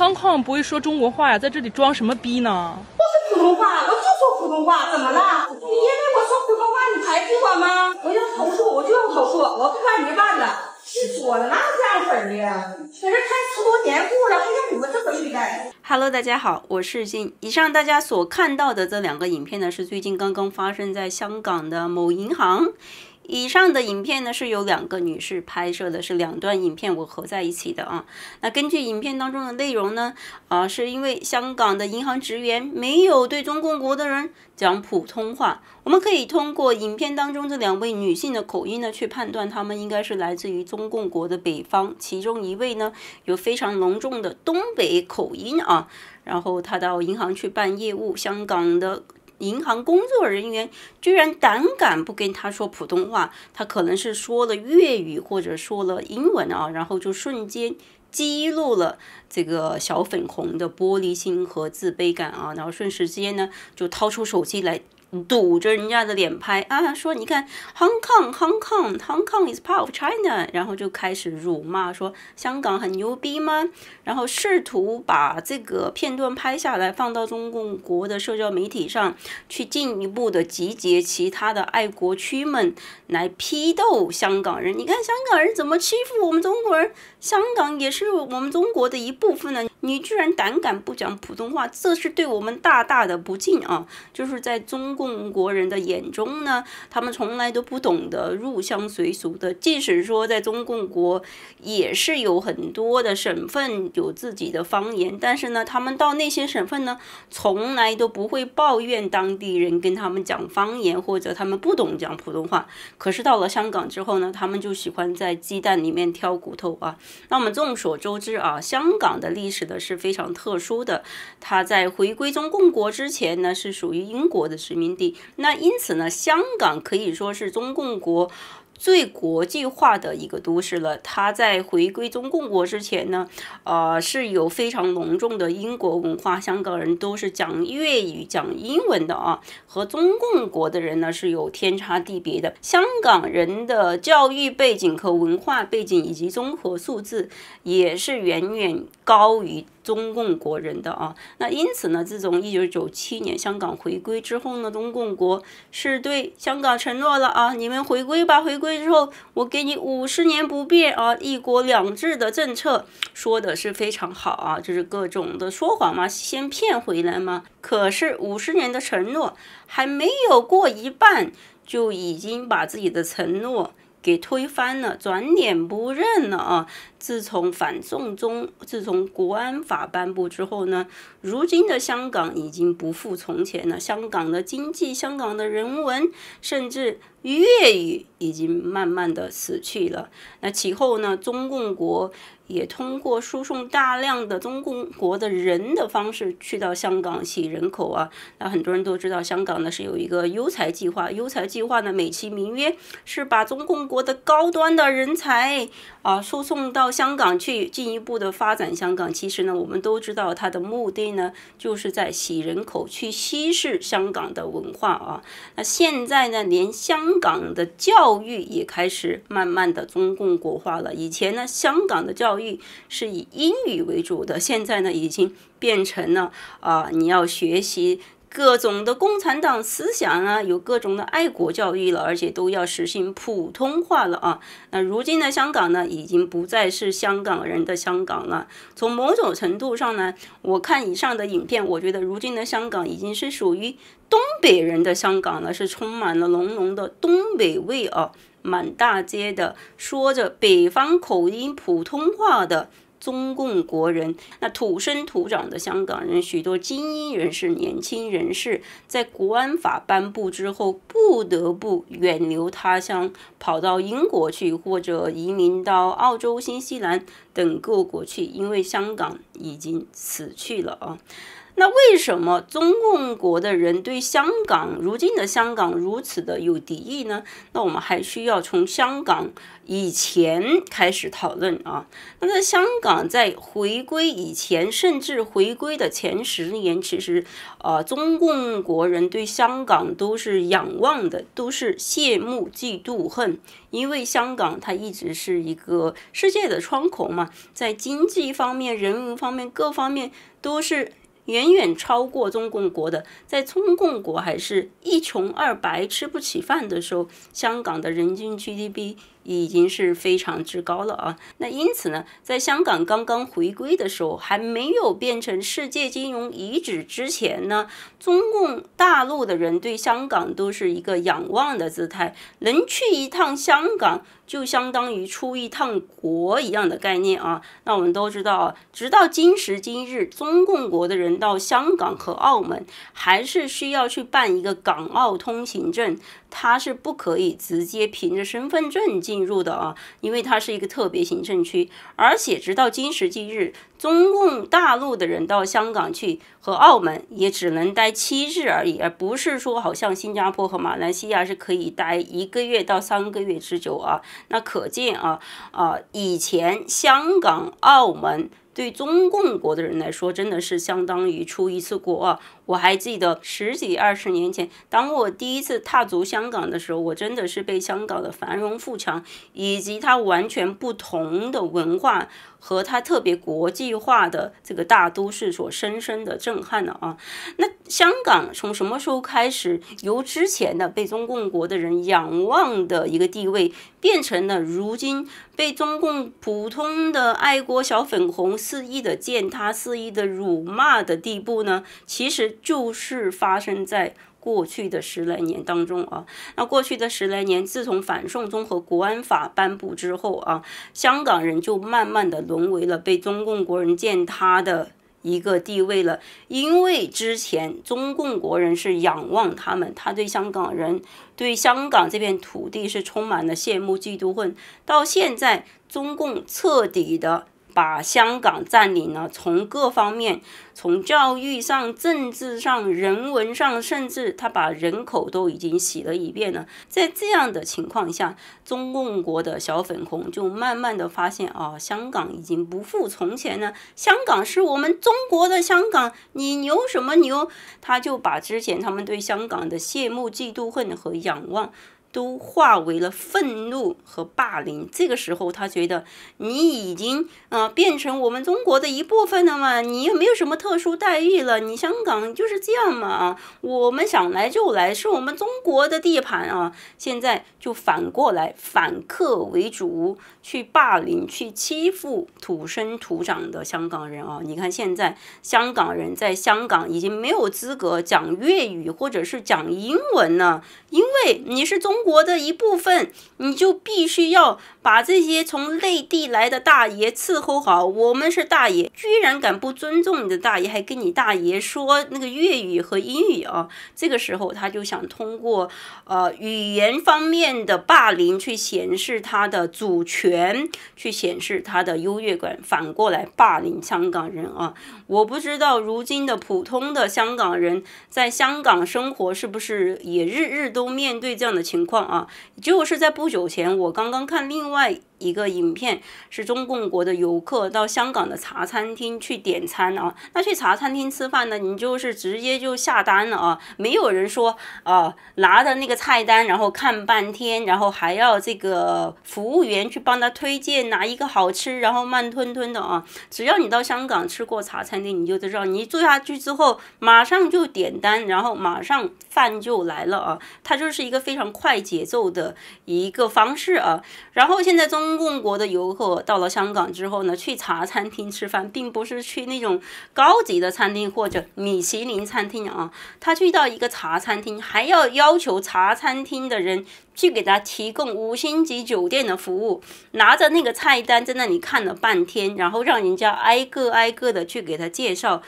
康康不会说中国话呀，在这里装什么逼呢？我是普通话，我就说普通话，怎么了？你因为我说普通话，你排挤我吗？我要投诉，我就要投诉，我不办没办的。气死我了，哪有这样式儿的？在这看10多年过了，还让你们这么对待。Hello， 大家好，我是静。以上大家所看到的这2个影片呢，是最近刚刚发生在香港的某银行。以上的影片呢是由2个女士拍摄的，是2段影片我合在一起的啊。那根据影片当中的内容呢，是因为香港的银行职员没有对中共国的人讲普通话，我们可以通过影片当中这2位女性的口音呢，去判断她们应该是来自于中共国的北方，其中一位呢有非常浓重的东北口音啊，然后她到银行去办业务，香港的银行工作人员居然胆敢不跟他说普通话，他可能是说了粤语或者说了英文啊，然后就瞬间激怒了这个小粉红的玻璃心和自卑感啊，然后瞬时之间呢就掏出手机来堵着人家的脸拍啊，说你看 Hong Kong is part of China， 然后就开始辱骂说香港很牛逼吗？然后试图把这个片段拍下来放到中共国的社交媒体上，去进一步的集结其他的爱国区们来批斗香港人。你看香港人怎么欺负我们中国人？香港也是我们中国的一部分呢，你居然胆敢不讲普通话，这是对我们大大的不敬啊！就是在中共国人的眼中呢，他们从来都不懂得入乡随俗的，即使说在中共国也是有很多的省份有自己的方言，但是呢，他们到那些省份呢，从来都不会抱怨当地人跟他们讲方言，或者他们不懂讲普通话。可是到了香港之后呢，他们就喜欢在鸡蛋里面挑骨头啊。那我们众所周知啊，香港的历史呢是非常特殊的，它在回归中共国之前呢是属于英国的殖民地，那因此呢，香港可以说是中共国最国际化的一个都市了。它在回归中共国之前呢，是有非常浓重的英国文化，香港人都是讲粤语、讲英文的啊，和中共国的人呢是有天差地别的。香港人的教育背景和文化背景以及综合素质也是远远高于中共国人的啊。那因此呢，自从1997年香港回归之后呢，中共国是对香港承诺了啊，你们回归吧，回归之后我给你50年不变啊，1国2制的政策，说的是非常好啊，就是各种的说谎嘛，先骗回来嘛。可是50年的承诺还没有过一半，就已经把自己的承诺给推翻了，转脸不认了啊！自从反送中，自从国安法颁布之后呢，如今的香港已经不复从前了。香港的经济、香港的人文，甚至粤语已经慢慢的死去了。那其后呢，中共国也通过输送大量的中共国的人的方式去到香港洗人口啊。那很多人都知道，香港呢是有一个优才计划，优才计划呢美其名曰是把中共国的高端的人才输送到香港去，进一步的发展香港。其实呢，我们都知道它的目的呢，就是在洗人口，去稀释香港的文化啊。那现在呢，连香港的教育也开始慢慢的中共国化了。以前呢，香港的教育是以英语为主的，现在呢，已经变成了你要学习各种的共产党思想啊，有各种的爱国教育了，而且都要实行普通话了啊。那如今的香港呢，已经不再是香港人的香港了。从某种程度上呢，我看以上的影片，我觉得如今的香港已经是属于东北人的香港了，是充满了浓浓的东北味啊，满大街的说着北方口音普通话的中共国人。那土生土长的香港人，许多精英人士、年轻人士，在国安法颁布之后，不得不远流他乡，跑到英国去，或者移民到澳洲、新西兰等各国去，因为香港已经死去了啊。那为什么中共国的人对香港如今的香港如此的有敌意呢？那我们还需要从香港以前开始讨论啊。那在香港在回归以前，甚至回归的前10年，其实中共国人对香港都是仰望的，都是羡慕嫉妒恨，因为香港它一直是一个世界的窗口嘛，在经济方面、人文方面各方面都是远远超过中共国的。在中共国还是一穷二白吃不起饭的时候，香港的人均 GDP 已经是非常之高了啊。那因此呢，在香港刚刚回归的时候，还没有变成世界金融遗址之前呢，中共大陆的人对香港都是一个仰望的姿态，能去一趟香港就相当于出一趟国一样的概念啊。那我们都知道啊，直到今时今日，中共国的人到香港和澳门还是需要去办一个港澳通行证，它是不可以直接凭着身份证进入的啊，因为它是一个特别行政区。而且直到今时今日，中共大陆的人到香港去和澳门也只能待7日而已，而不是说好像新加坡和马来西亚是可以待1个月到3个月之久啊。那可见以前香港、澳门对中共国的人来说，真的是相当于出一次国啊。我还记得10几20年前，当我第一次踏足香港的时候，我真的是被香港的繁荣富强以及它完全不同的文化和它特别国际化的这个大都市所深深的震撼了啊。那香港从什么时候开始由之前的被中共国的人仰望的一个地位，变成了如今被中共普通的爱国小粉红肆意的践踏、肆意的辱骂的地步呢？其实就是发生在过去的10来年当中啊。那过去的10来年，自从反送中和国安法颁布之后啊，香港人就慢慢的沦为了被中共国人践踏的一个地位了。因为之前中共国人是仰望他们，他对香港人、对香港这片土地是充满了羡慕嫉妒恨，到现在中共彻底的把香港占领了，从各方面，从教育上、政治上、人文上，甚至他把人口都已经洗了一遍了。在这样的情况下，中共国的小粉红就慢慢的发现香港已经不复从前了，香港是我们中国的香港，你牛什么牛？他就把之前他们对香港的羡慕、嫉妒恨和仰望都化为了愤怒和霸凌。这个时候他觉得你已经变成我们中国的一部分了嘛，你又没有什么特殊待遇了，你香港就是这样嘛我们想来就来，是我们中国的地盘啊。现在就反过来反客为主，去霸凌、去欺负土生土长的香港人啊。你看现在香港人在香港已经没有资格讲粤语或者是讲英文了，因为你是中国的一部分，你就必须要把这些从内地来的大爷伺候好。我们是大爷，居然敢不尊重你的大爷，还跟你大爷说那个粤语和英语啊。这个时候他就想通过语言方面的霸凌去显示他的主权，去显示他的优越感，反过来霸凌香港人啊。我不知道如今的普通的香港人在香港生活是不是也日日都面对这样的情况啊。就是在不久前，我刚刚看另外一个影片，是中共国的游客到香港的茶餐厅去点餐啊。那去茶餐厅吃饭呢，你就是直接就下单了啊，没有人说拿着那个菜单然后看半天，然后还要这个服务员去帮他推荐哪一个好吃，然后慢吞吞的啊。只要你到香港吃过茶餐厅，你就知道，你坐下去之后马上就点单，然后马上饭就来了啊。它就是一个非常快节奏的一个方式啊。然后现在中共国的游客到了香港之后呢，去茶餐厅吃饭，并不是去那种高级的餐厅或者米其林餐厅啊，他去到一个茶餐厅，还要求茶餐厅的人去给他提供5星级酒店的服务，拿着那个菜单在那里看了半天，然后让人家挨个的去给他介绍。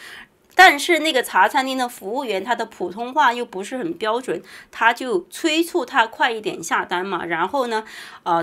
但是那个茶餐厅的服务员他的普通话又不是很标准，他就催促他快一点下单嘛。然后呢，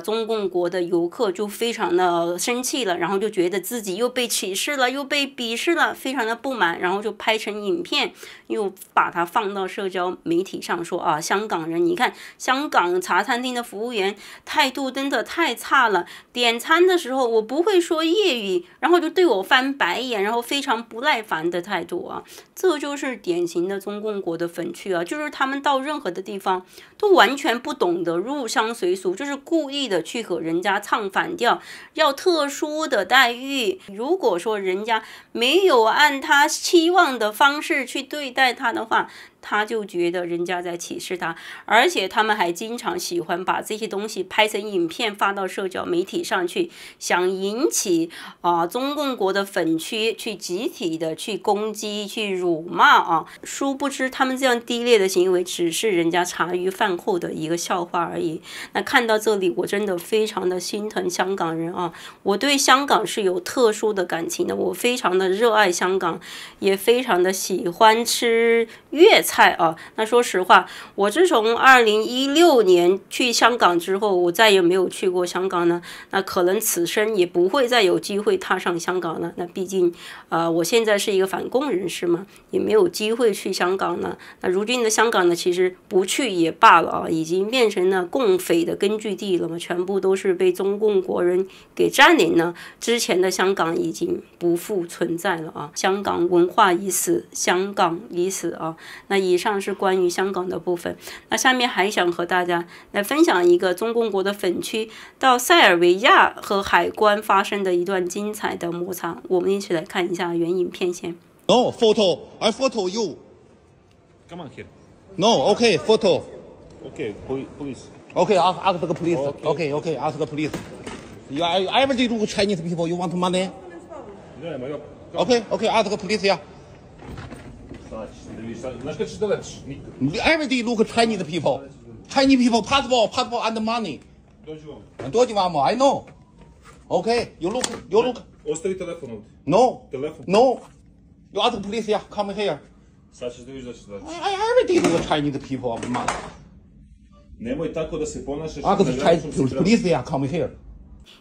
中共国的游客就非常的生气了，然后就觉得自己又被歧视了，又被鄙视了，非常的不满，然后就拍成影片，又把它放到社交媒体上说啊，香港人，你看香港茶餐厅的服务员态度真的太差了，点餐的时候我不会说粤语，然后就对我翻白眼，然后非常不耐烦的态度啊，这就是典型的中共国的粉区啊，就是他们到任何的地方都完全不懂得入乡随俗，就是故意的去和人家唱反调，要特殊的待遇。如果说人家没有按他期望的方式去对待他的话，他就觉得人家在歧视他，而且他们还经常喜欢把这些东西拍成影片发到社交媒体上去，想引起中共国的粉区去集体的去攻击、去辱骂啊。殊不知他们这样低劣的行为只是人家茶余饭后的一个笑话而已。那看到这里，我真的非常的心疼香港人啊！我对香港是有特殊的感情的，我非常的热爱香港，也非常的喜欢吃粤菜啊。那说实话，我自从2016年去香港之后，我再也没有去过香港呢。那可能此生也不会再有机会踏上香港了。那毕竟我现在是一个反共人士嘛，也没有机会去香港了。那如今的香港呢，其实不去也罢了啊，已经变成了共匪的根据地了嘛，全部都是被中共国人给占领了。之前的香港已经不复存在了啊，香港文化已死，香港已死啊。那以上是关于香港的部分。那下面还想和大家来分享一个中共国的粉区到塞尔维亚和海关发生的一段精彩的摩擦，我们一起来看一下原影片先。No, photo. I photo you. Come on, kid. No, okay, photo. Okay, police. Okay, ask the police. Okay. Okay, ask the police. I every day look Chinese people. You want money? Nie, no Okay, ask the police. Yeah. Znaczy, czy to lecz? Every day look Chinese people. Chinese people passport and money. Dođi vam. I know. Okay, you look. Ostavi telefon ovdje. No. Telefon. No. You ask the police. Yeah, come here. Sad ćeš da vidiš da će doći. I every day look Chinese people. Nemoj tako da se ponašaš. Ask the police. Yeah, come here.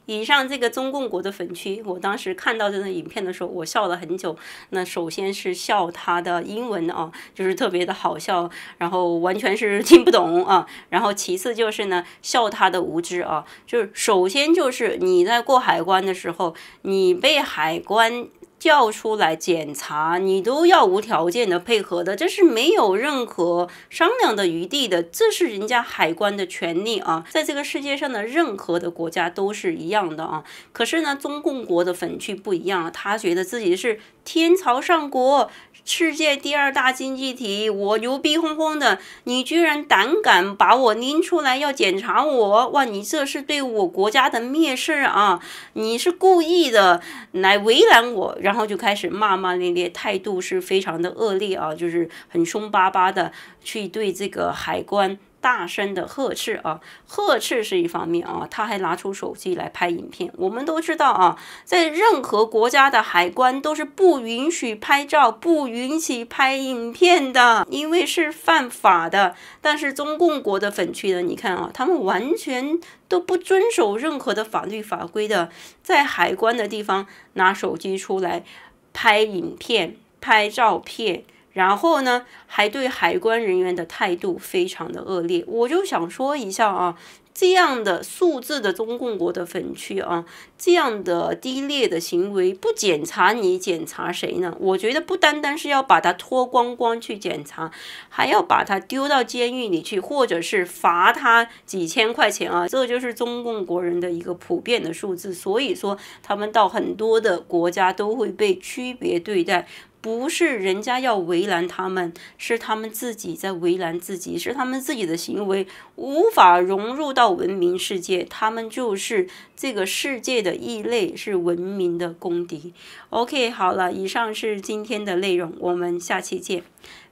以上这个中共国的粉区，我当时看到这个影片的时候，我笑了很久。那首先是笑他的英文啊，就是特别的好笑，然后完全是听不懂啊。然后其次就是呢，笑他的无知啊，就是首先就是你在过海关的时候，你被海关叫出来检查，你都要无条件的配合的，这是没有任何商量的余地的，这是人家海关的权利啊，在这个世界上的任何的国家都是一样的啊。可是呢，中共国的粉区不一样，他觉得自己是天朝上国，世界第2大经济体，我牛逼哄哄的，你居然胆敢把我拎出来要检查我，哇，你这是对我国家的蔑视啊，你是故意的来为难我，然后就开始骂骂咧咧，态度是非常的恶劣啊，就是很凶巴巴的去对这个海关大声的呵斥啊，呵斥是一方面啊，他还拿出手机来拍影片。我们都知道啊，在任何国家的海关都是不允许拍照、不允许拍影片的，因为是犯法的。但是中共国的粉区呢，你看啊，他们完全都不遵守任何的法律法规的，在海关的地方拿手机出来拍影片、拍照片。然后呢，还对海关人员的态度非常的恶劣。我就想说一下啊，这样的素质的中共国的粉区啊，这样的低劣的行为，不检查你检查谁呢？我觉得不单单是要把他脱光光去检查，还要把他丢到监狱里去，或者是罚他几千块钱啊，这就是中共国人的一个普遍的数字。所以说，他们到很多的国家都会被区别对待。不是人家要为难他们，是他们自己在为难自己，是他们自己的行为无法融入到文明世界，他们就是这个世界的异类，是文明的公敌。OK， 好了，以上是今天的内容，我们下期见，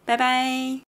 拜拜。